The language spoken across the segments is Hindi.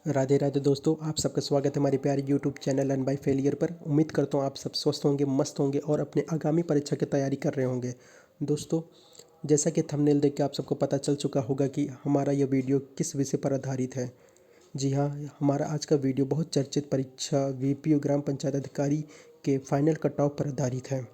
राधे राधे दोस्तों, आप सबका स्वागत है हमारे प्यारे YouTube channel learn by failure पर। उम्मीद करता हूँ आप सब स्वस्थ होंगे, मस्त होंगे और अपने आगामी परीक्षा की तैयारी कर रहे होंगे। दोस्तों, जैसा कि थंबनेल देख के आप सबको पता चल चुका होगा कि हमारा यह वीडियो किस विषय पर आधारित है। जी हाँ, हमारा आज का वीडियो बहुत चर्चित परीक्षा वीपीओ ग्राम पंचायत अधिकारी के फाइनल कट ऑफ पर आधारित है।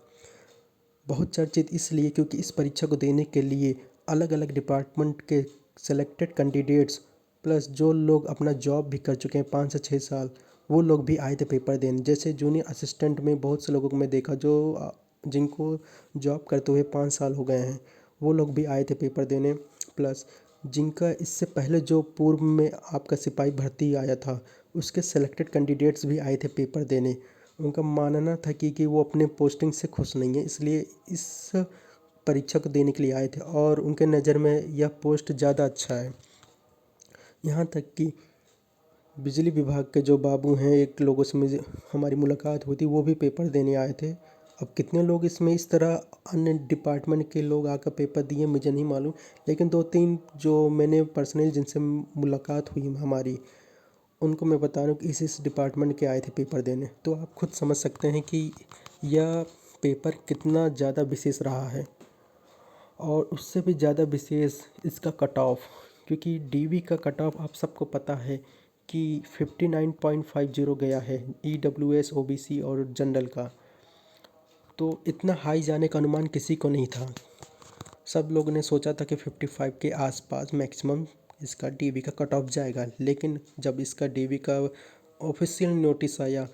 बहुत चर्चित इसलिए क्योंकि इस परीक्षा को देने के लिए अलग अलग डिपार्टमेंट के सेलेक्टेड कैंडिडेट्स प्लस जो लोग अपना जॉब भी कर चुके हैं 5 से 6 साल, वो लोग भी आए थे पेपर देने। जैसे जूनियर असिस्टेंट में बहुत से लोगों को मैं देखा जो जिनको जॉब करते हुए 5 साल हो गए हैं, वो लोग भी आए थे पेपर देने। प्लस जिनका इससे पहले जो पूर्व में आपका सिपाही भर्ती आया था, उसके सेलेक्टेड कैंडिडेट्स भी आए थे पेपर देने। उनका मानना था कि वो अपने पोस्टिंग से खुश नहीं है, इसलिए इस परीक्षा को देने के लिए आए थे और उनके नज़र में यह पोस्ट ज़्यादा अच्छा है। यहाँ तक कि बिजली विभाग के जो बाबू हैं, एक लोगों से मुझे हमारी मुलाकात हुई थी, वो भी पेपर देने आए थे। अब कितने लोग इसमें इस तरह अन्य डिपार्टमेंट के लोग आकर पेपर दिए मुझे नहीं मालूम, लेकिन 2-3 जो मैंने पर्सनली जिनसे मुलाकात हुई हमारी, उनको मैं बता रहा हूँ कि इस डिपार्टमेंट के आए थे पेपर देने। तो आप खुद समझ सकते हैं कि यह पेपर कितना ज़्यादा विशेष रहा है। और उससे भी ज़्यादा विशेष इसका कट ऑफ, क्योंकि डीवी का कट ऑफ आप सबको पता है कि 59.50 गया है ईडब्ल्यूएस, ओबीसी और जनरल का। तो इतना हाई जाने का अनुमान किसी को नहीं था। सब लोगों ने सोचा था कि 55 के आसपास मैक्सिमम इसका डीवी का कट ऑफ जाएगा, लेकिन जब इसका डीवी का ऑफिशियल नोटिस आया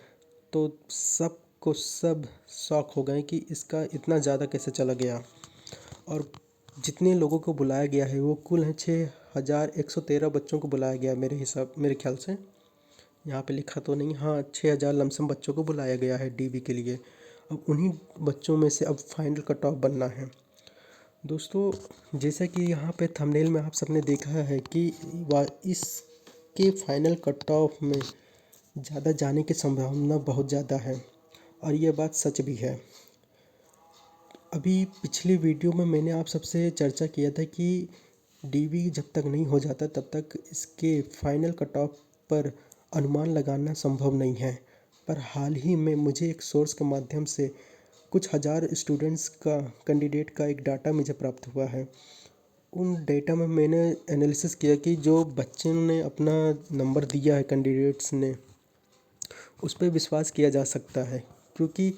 तो सबको सब शॉक हो गए कि इसका इतना ज़्यादा कैसे चला गया। और जितने लोगों को बुलाया गया है वो कुल है 6113 बच्चों को बुलाया गया मेरे ख्याल से। यहाँ पे लिखा तो नहीं, हाँ 6000 लमसम बच्चों को बुलाया गया है डीवी के लिए। अब उन्हीं बच्चों में से अब फाइनल कट ऑफ बनना है। दोस्तों, जैसा कि यहाँ पे थंबनेल में आप सबने देखा है कि इसके फाइनल कट ऑफ में ज़्यादा जाने की संभावना बहुत ज़्यादा है और ये बात सच भी है। अभी पिछली वीडियो में मैंने आप सबसे चर्चा किया था कि डीवी जब तक नहीं हो जाता तब तक इसके फाइनल कट ऑफ पर अनुमान लगाना संभव नहीं है। पर हाल ही में मुझे एक सोर्स के माध्यम से कुछ हज़ार स्टूडेंट्स का कैंडिडेट का एक डाटा मुझे प्राप्त हुआ है। उन डेटा में मैंने एनालिसिस किया कि जो बच्चे ने अपना नंबर दिया है कैंडिडेट्स ने, उस पर विश्वास किया जा सकता है। क्योंकि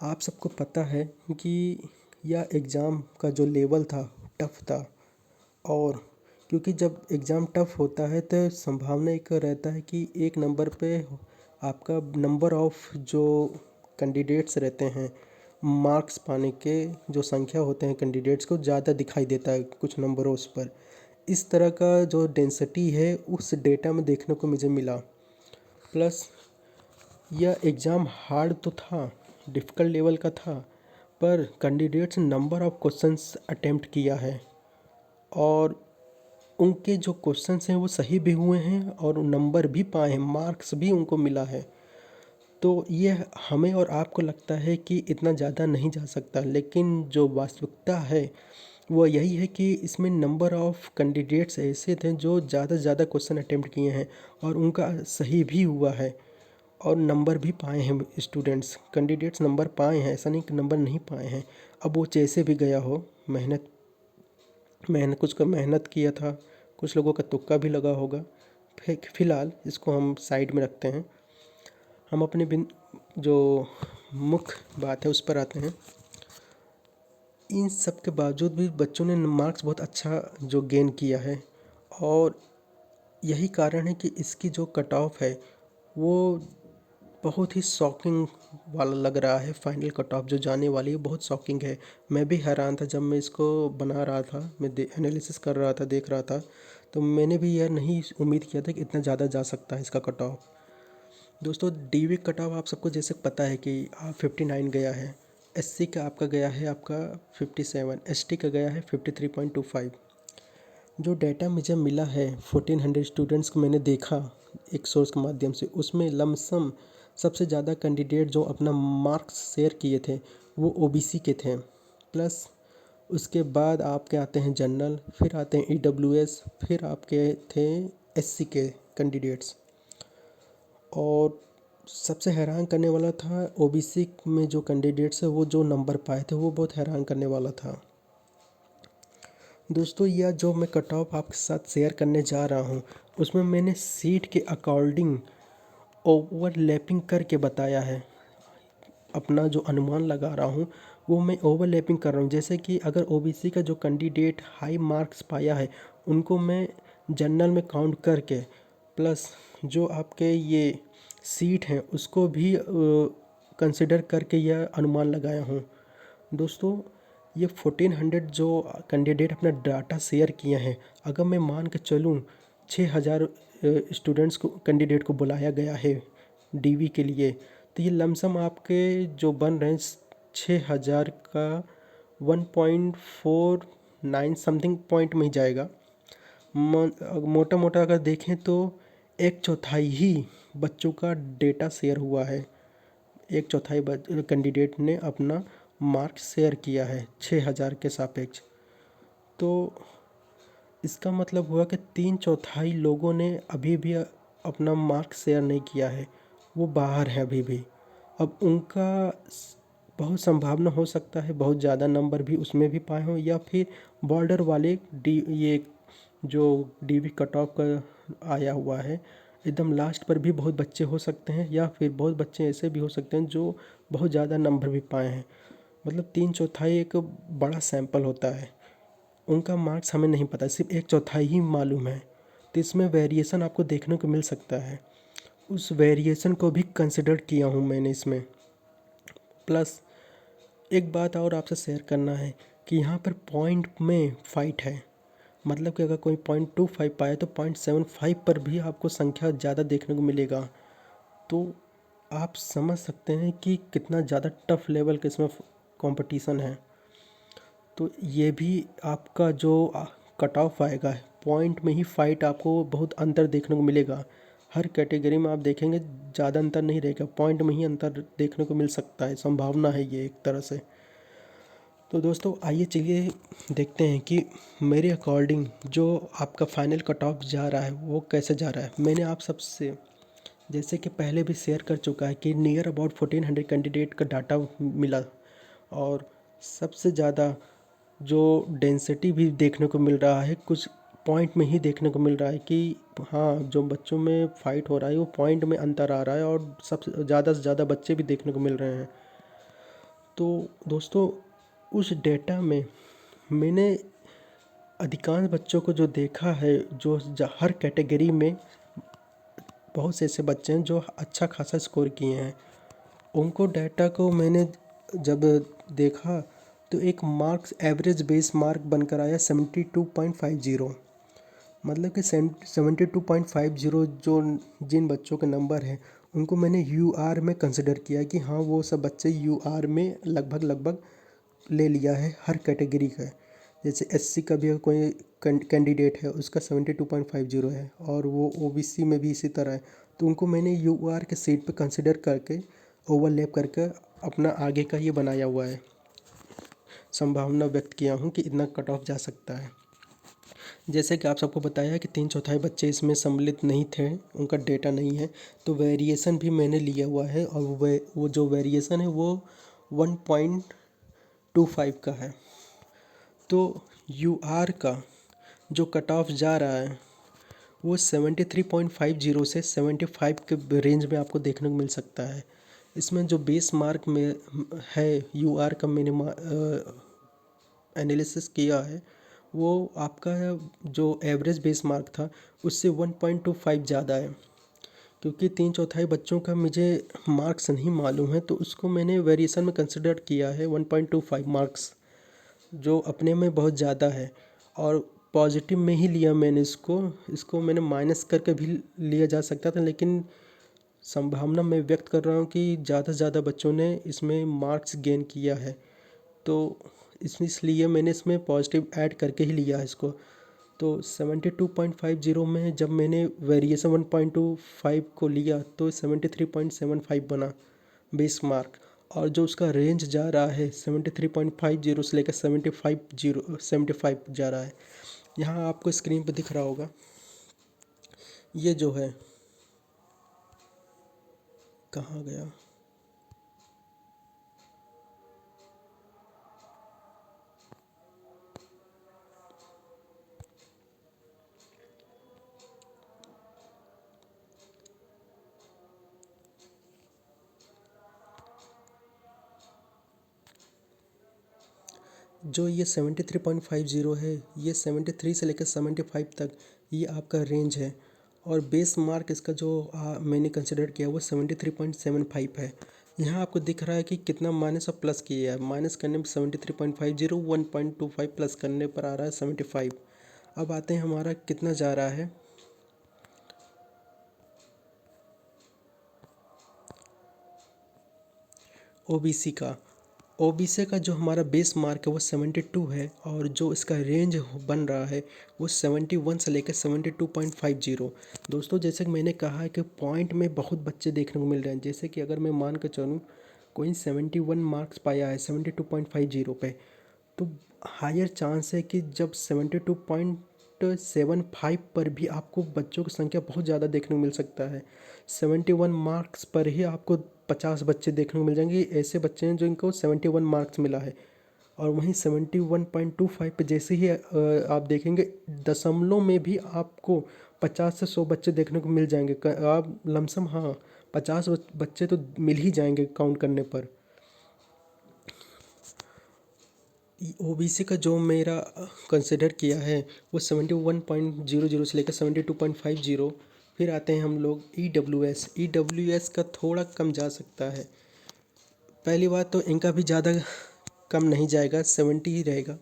आप सबको पता है कि यह एग्ज़ाम का जो लेवल था टफ़ था। और क्योंकि जब एग्ज़ाम टफ़ होता है तो संभावना एक रहता है कि एक नंबर पे आपका नंबर ऑफ़ जो कैंडिडेट्स रहते हैं, मार्क्स पाने के जो संख्या होते हैं कैंडिडेट्स को ज़्यादा दिखाई देता है कुछ नंबरों पर। इस तरह का जो डेंसिटी है उस डेटा में देखने को मुझे मिला। प्लस यह एग्ज़ाम हार्ड तो था, डिफ़िकल्ट लेवल का था, पर candidates number of questions attempt किया है और उनके जो क्वेश्चंस हैं वो सही भी हुए हैं और नंबर भी पाए हैं, मार्क्स भी उनको मिला है। तो ये हमें और आपको लगता है कि इतना ज़्यादा नहीं जा सकता, लेकिन जो वास्तविकता है वो यही है कि इसमें नंबर ऑफ़ कैंडिडेट्स ऐसे थे जो ज़्यादा से ज़्यादा क्वेश्चन अटेम्प्ट किए हैं और उनका सही भी हुआ है और नंबर भी पाए हैं। स्टूडेंट्स कैंडिडेट्स नंबर पाए हैं, ऐसा नहीं कि नंबर नहीं पाए हैं। अब वो जैसे भी गया हो, मेहनत मेहनत कुछ का मेहनत किया था, कुछ लोगों का तुक्का भी लगा होगा। फ़िलहाल इसको हम साइड में रखते हैं। हम अपने जो मुख्य बात है उस पर आते हैं। इन सब के बावजूद भी बच्चों ने मार्क्स बहुत अच्छा जो गेन किया है और यही कारण है कि इसकी जो कट ऑफ है वो बहुत ही शॉकिंग वाला लग रहा है। फाइनल कट ऑफ जो जाने वाली है बहुत शॉकिंग है। मैं भी हैरान था जब मैं इसको बना रहा था, मैं एनालिसिस कर रहा था, देख रहा था, तो मैंने भी यह नहीं उम्मीद किया था कि इतना ज़्यादा जा सकता है इसका कट ऑफ। दोस्तों, डीवी कट ऑफ आप सबको जैसे पता है कि 59 गया है, एससी का आपका गया है आपका 57, एसटी का गया है 53.25। जो डेटा मुझे मिला है 1400 स्टूडेंट्स को मैंने देखा एक सोर्स के माध्यम से, उसमें लमसम सबसे ज़्यादा कैंडिडेट जो अपना मार्क्स शेयर किए थे वो ओबीसी के थे। प्लस उसके बाद आपके आते हैं जनरल, फिर आते हैं ईडब्ल्यूएस, फिर आपके थे एससी के कैंडिडेट्स। और सबसे हैरान करने वाला था ओबीसी में जो कैंडिडेट्स है वो जो नंबर पाए थे वो बहुत हैरान करने वाला था। दोस्तों यह जो मैं कट ऑफ आपके साथ शेयर करने जा रहा हूँ उसमें मैंने सीट के अकॉर्डिंग ओवरलैपिंग करके बताया है। अपना जो अनुमान लगा रहा हूँ वो मैं ओवरलैपिंग कर रहा हूँ। जैसे कि अगर ओबीसी का जो कैंडिडेट हाई मार्क्स पाया है उनको मैं जनरल में काउंट करके प्लस जो आपके ये सीट हैं उसको भी कंसिडर करके यह अनुमान लगाया हूँ। दोस्तों ये 1400 जो कैंडिडेट अपना डाटा शेयर किए हैं, अगर मैं मान के चलूँ 6000 स्टूडेंट्स को कैंडिडेट को बुलाया गया है डीवी के लिए, तो ये लमसम आपके जो बन रहे हैं 6000 का 1.49 समथिंग पॉइंट में ही जाएगा। मोटा मोटा अगर देखें तो एक चौथाई ही बच्चों का डेटा शेयर हुआ है। एक चौथाई कैंडिडेट ने अपना मार्क्स शेयर किया है 6000 के सापेक्ष। तो इसका मतलब हुआ कि 3/4 लोगों ने अभी भी अपना मार्क्स शेयर नहीं किया है, वो बाहर है अभी भी। अब उनका बहुत संभावना हो सकता है बहुत ज़्यादा नंबर भी उसमें भी पाए हों, या फिर बॉर्डर वाले ये जो डीवी कट ऑफ का आया हुआ है एकदम लास्ट पर भी बहुत बच्चे हो सकते हैं, या फिर बहुत बच्चे ऐसे भी हो सकते हैं जो बहुत ज़्यादा नंबर भी पाए हैं। मतलब 3/4 एक बड़ा सैंपल होता है। उनका मार्क्स हमें नहीं पता, सिर्फ 1/4 ही मालूम है। तो इसमें वेरिएशन आपको देखने को मिल सकता है, उस वेरिएशन को भी कंसिडर किया हूँ मैंने इसमें। प्लस एक बात और आपसे शेयर करना है कि यहाँ पर पॉइंट में फ़ाइट है। मतलब कि अगर कोई 0.25 पाए तो 0.75 पर भी आपको संख्या ज़्यादा देखने को मिलेगा। तो आप समझ सकते हैं कि कितना ज़्यादा टफ लेवल का इसमें कंपटीशन है। तो ये भी आपका जो कट ऑफ आएगा पॉइंट में ही फ़ाइट आपको बहुत अंतर देखने को मिलेगा। हर कैटेगरी में आप देखेंगे ज़्यादा अंतर नहीं रहेगा, पॉइंट में ही अंतर देखने को मिल सकता है, संभावना है ये एक तरह से। तो दोस्तों आइए चलिए देखते हैं कि मेरे अकॉर्डिंग जो आपका फाइनल कट ऑफ जा रहा है वो कैसे जा रहा है। मैंने आप सबसे जैसे कि पहले भी शेयर कर चुका है कि नियर अबाउट 1400 कैंडिडेट का डाटा मिला, और सबसे ज़्यादा जो डेंसिटी भी देखने को मिल रहा है कुछ पॉइंट में ही देखने को मिल रहा है कि हाँ जो बच्चों में फ़ाइट हो रहा है वो पॉइंट में अंतर आ रहा है, और सबसे ज़्यादा से ज़्यादा बच्चे भी देखने को मिल रहे हैं। तो दोस्तों उस डेटा में मैंने अधिकांश बच्चों को जो देखा है जो हर कैटेगरी में बहुत से ऐसे बच्चे हैं जो अच्छा खासा स्कोर किए हैं, उनको डाटा को मैंने जब देखा तो एक मार्क्स एवरेज बेस मार्क बनकर आया 72.50। मतलब कि 72.50 जो जिन बच्चों के नंबर हैं उनको मैंने यूआर में कंसिडर किया कि हाँ वो सब बच्चे यूआर में लगभग लगभग ले लिया है हर कैटेगरी का। जैसे एससी का भी अगर कोई कैंडिडेट है उसका 72.50 है, और वो ओबीसी में भी इसी तरह है। तो उनको मैंने यूआर के सीट पे कंसिडर करके ओवरलैप करके अपना आगे का ये बनाया हुआ है, संभावना व्यक्त किया हूँ कि इतना कट ऑफ जा सकता है। जैसे कि आप सबको बताया कि 3/4 बच्चे इसमें सम्मिलित नहीं थे, उनका डेटा नहीं है, तो वेरिएशन भी मैंने लिया हुआ है, और वो जो वेरिएशन है वो 1.25 का है। तो यूआर का जो कट ऑफ जा रहा है वो 73.50 से 75 के रेंज में आपको देखने को मिल सकता है। इसमें जो बेस मार्क में है यूआर का मैंने एनालिसिस किया है वो आपका जो एवरेज बेस मार्क था उससे 1.25 ज़्यादा है। क्योंकि 3/4 बच्चों का मुझे मार्क्स नहीं मालूम है तो उसको मैंने वेरिएशन में कंसिडर किया है 1.25 मार्क्स, जो अपने में बहुत ज़्यादा है। और पॉजिटिव में ही लिया मैंने इसको मैंने माइनस करके भी लिया जा सकता था, लेकिन संभावना मैं व्यक्त कर रहा हूँ कि ज़्यादा से ज़्यादा बच्चों ने इसमें मार्क्स गेन किया है, तो इसलिए मैंने इसमें पॉजिटिव ऐड करके ही लिया है इसको। तो 72.50 में जब मैंने वेरिएशन 1.25 को लिया तो 73.75 बना बेस मार्क, और जो उसका रेंज जा रहा है 73.50 से लेकर 75 जा रहा है। यहाँ आपको स्क्रीन पर दिख रहा होगा, ये जो है कहाँ गया? जो ये 73.50 है, ये 73 से लेकर 75 तक ये आपका रेंज है। और बेस मार्क इसका जो मैंने कंसिडर किया वो 73.75 है। यहाँ आपको दिख रहा है कि कितना माइनस और प्लस किया है। माइनस करने में 73.50, 1.25 प्लस करने पर आ रहा है 75। अब आते हैं हमारा कितना जा रहा है। ओबीसी का ओबीसी का जो हमारा बेस मार्क है वो 72 है, और जो इसका रेंज बन रहा है वो 71 से लेकर 72.50। दोस्तों, जैसे कि मैंने कहा है कि पॉइंट में बहुत बच्चे देखने को मिल रहे हैं। जैसे कि अगर मैं मान कर चलूँ, कोई 71 मार्क्स पाया है 72.50 पे, तो हायर चांस है कि जब 72.75 पर भी आपको बच्चों की संख्या बहुत ज़्यादा देखने को मिल सकता है। 71 मार्क्स पर ही आपको 50 बच्चे देखने को मिल जाएंगे। ऐसे बच्चे हैं जिनको 71 मार्क्स मिला है। और वहीं 71.25 पे जैसे ही आप देखेंगे, दशमलव में भी आपको 50 से 100 बच्चे देखने को मिल जाएंगे। आप लमसम, हाँ, 50 बच्चे तो मिल ही जाएंगे काउंट करने पर। ओबीसी का जो मेरा कंसिडर किया है वो 71.00 से लेकर 72.50। फिर आते हैं हम लोग ईडब्ल्यूएस का थोड़ा कम जा सकता है। पहली बात तो इनका भी ज़्यादा कम नहीं जाएगा, 70 ही रहेगा।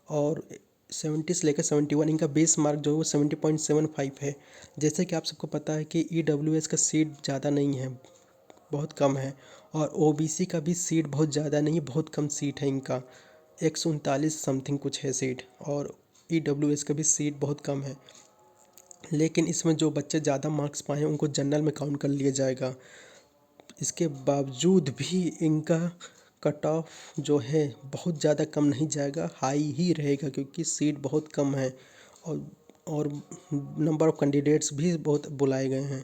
और 70 से लेकर 71 इनका बेस मार्क जो है वो 70.75 है। जैसे कि आप सबको पता है कि ईडब्ल्यूएस का सीट ज़्यादा नहीं है, बहुत कम है। और ओबीसी का भी सीट बहुत ज़्यादा नहीं, बहुत कम सीट है इनका, 139 समथिंग कुछ है सीट। और ईडब्ल्यूएस का भी सीट बहुत कम है। लेकिन इसमें जो बच्चे ज़्यादा मार्क्स पाए हैं उनको जनरल में काउंट कर लिया जाएगा। इसके बावजूद भी इनका कट ऑफ जो है बहुत ज़्यादा कम नहीं जाएगा, हाई ही रहेगा, क्योंकि सीट बहुत कम है। और और नंबर ऑफ़ कैंडिडेट्स भी बहुत बुलाए गए हैं।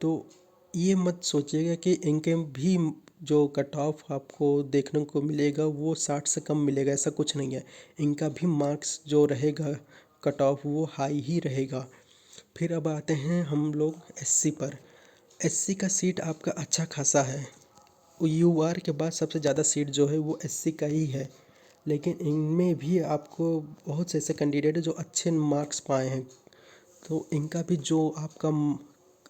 तो ये मत सोचिएगा कि इनके भी जो कट ऑफ आपको देखने को मिलेगा वो 60 से कम मिलेगा, ऐसा कुछ नहीं है। इनका भी मार्क्स जो रहेगा कट ऑफ वो हाई ही रहेगा। फिर अब आते हैं हम लोग एससी पर। एससी का सीट आपका अच्छा खासा है। यूआर के बाद सबसे ज़्यादा सीट जो है वो एससी का ही है। लेकिन इनमें भी आपको बहुत से ऐसे कैंडिडेट हैं जो अच्छे मार्क्स पाए हैं। तो इनका भी जो आपका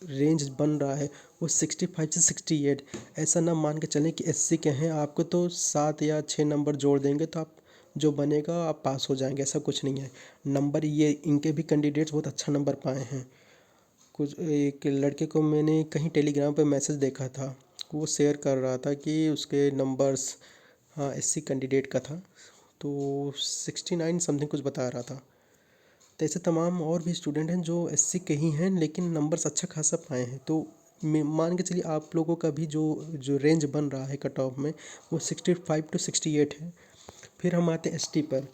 रेंज बन रहा है वो 65 से 68। ऐसा ना मान के चलें कि एससी के हैं, आपको तो 7 या 6 नंबर जोड़ देंगे तो आप जो बनेगा आप पास हो जाएंगे, ऐसा कुछ नहीं है। नंबर ये इनके भी कैंडिडेट्स बहुत अच्छा नंबर पाए हैं। कुछ एक लड़के को मैंने कहीं टेलीग्राम पे मैसेज देखा था, वो शेयर कर रहा था कि उसके नंबर्स, हाँ, एससी कैंडिडेट का था, तो 69 समथिंग कुछ बता रहा था। तो ऐसे तमाम और भी स्टूडेंट हैं जो एससी के ही हैं लेकिन नंबर्स अच्छा खासा पाए हैं। तो मान के चलिए आप लोगों का भी जो जो रेंज बन रहा है कट ऑफ में वो 65 टू 68 है। फिर हम आते हैं एसटी पर।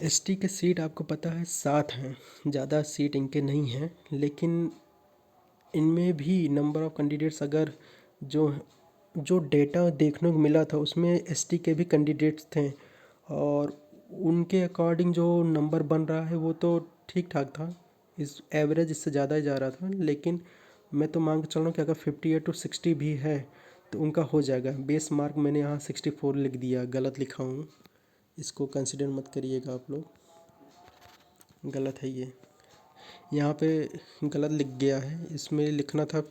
एसटी के सीट आपको पता है 7 हैं, ज़्यादा सीट इनके नहीं हैं। लेकिन इनमें भी नंबर ऑफ़ कैंडिडेट्स, अगर जो जो डेटा देखने को मिला था उसमें एसटी के भी कैंडिडेट्स थे, और उनके अकॉर्डिंग जो नंबर बन रहा है वो तो ठीक ठाक था। इस एवरेज इससे ज़्यादा ही जा रहा था। लेकिन मैं तो मान के चल रहा हूँ कि अगर 58 टू 60 भी है तो उनका हो जाएगा। बेस मार्क मैंने यहाँ 64 लिख दिया, गलत लिखा हूँ, इसको कंसिडर मत करिएगा आप लोग, गलत है ये, यहाँ पे गलत लिख गया है। इसमें लिखना था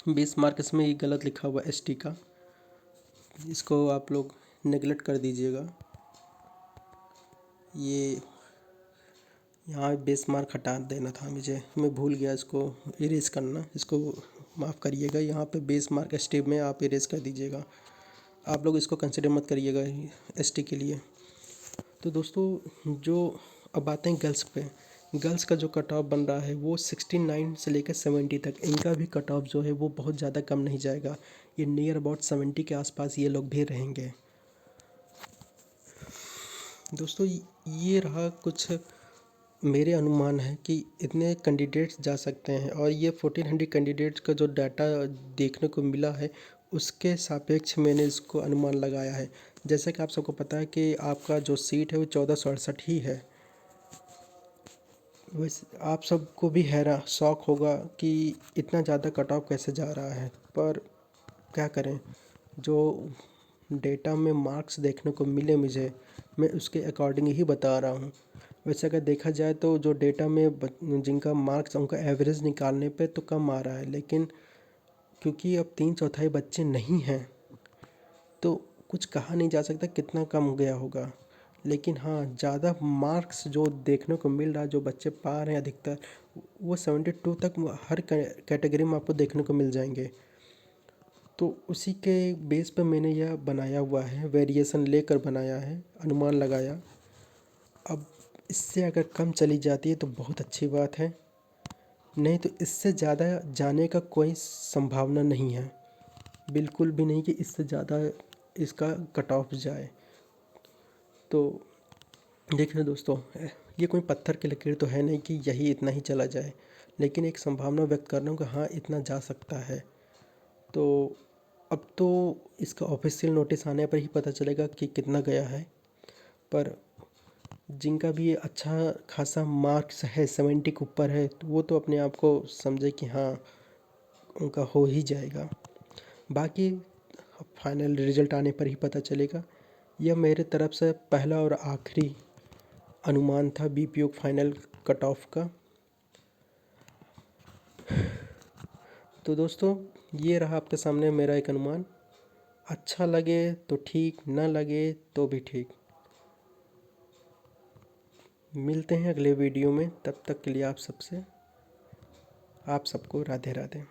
20 मार्क, इसमें ये गलत लिखा हुआ एसटी का, इसको आप लोग नेगलेक्ट कर दीजिएगा। ये यहाँ बेस मार्क हटा देना था मुझे, मैं भूल गया इसको इरेज करना, इसको माफ़ करिएगा। यहाँ पे बेस मार्क एसटी में आप इरेज कर दीजिएगा, आप लोग इसको कंसिडर मत करिएगा एसटी के लिए। तो दोस्तों, जो अब आते हैं गर्ल्स पे। गर्ल्स का जो कट ऑफ बन रहा है वो 69 से लेकर 70 तक, इनका भी कट ऑफ जो है वो बहुत ज़्यादा कम नहीं जाएगा। ये नियर अबाउट 70 के आसपास ये लोग भी रहेंगे। दोस्तों, ये रहा कुछ मेरे अनुमान है कि इतने कैंडिडेट्स जा सकते हैं और ये 1400 कैंडिडेट्स का जो डाटा देखने को मिला है उसके सापेक्ष मैंने इसको अनुमान लगाया है। जैसे कि आप सबको पता है कि आपका जो सीट है वो 1468 ही है। वैसे आप सबको भी हैरान शौक होगा कि इतना ज़्यादा कट ऑफ कैसे जा रहा है, पर क्या करें, जो डेटा में मार्क्स देखने को मिले मुझे, मैं उसके अकॉर्डिंग ही बता रहा हूँ। वैसे अगर देखा जाए तो जो डेटा में जिनका मार्क्स उनका एवरेज निकालने पे तो कम आ रहा है, लेकिन क्योंकि अब 3/4 बच्चे नहीं हैं तो कुछ कहा नहीं जा सकता कितना कम गया होगा। लेकिन हाँ, ज़्यादा मार्क्स जो देखने को मिल रहा है, जो बच्चे पा रहे हैं अधिकतर, वो 72 तक हर कैटेगरी में आपको देखने को मिल जाएंगे। तो उसी के बेस पर मैंने यह बनाया हुआ है, वेरिएशन लेकर बनाया है, अनुमान लगाया। अब इससे अगर कम चली जाती है तो बहुत अच्छी बात है, नहीं तो इससे ज़्यादा जाने का कोई संभावना नहीं है, बिल्कुल भी नहीं कि इससे ज़्यादा इसका कट ऑफ जाए। तो देखिए दोस्तों, ये कोई पत्थर की लकीर तो है नहीं कि यही इतना ही चला जाए, लेकिन एक संभावना व्यक्त कर रहा हूँ कि हाँ, इतना जा सकता है। तो अब तो इसका ऑफिशियल नोटिस आने पर ही पता चलेगा कि कितना गया है। पर जिनका भी ये अच्छा खासा मार्क्स है, 70 के ऊपर है, तो वो तो अपने आप को समझे कि हाँ, उनका हो ही जाएगा। बाकी फाइनल रिजल्ट आने पर ही पता चलेगा। यह मेरे तरफ से पहला और आखिरी अनुमान था बीपीओ फाइनल कट ऑफ का। तो दोस्तों, ये रहा आपके सामने मेरा एक अनुमान। अच्छा लगे तो ठीक, ना लगे तो भी ठीक। मिलते हैं अगले वीडियो में, तब तक के लिए आप सबको राधे राधे।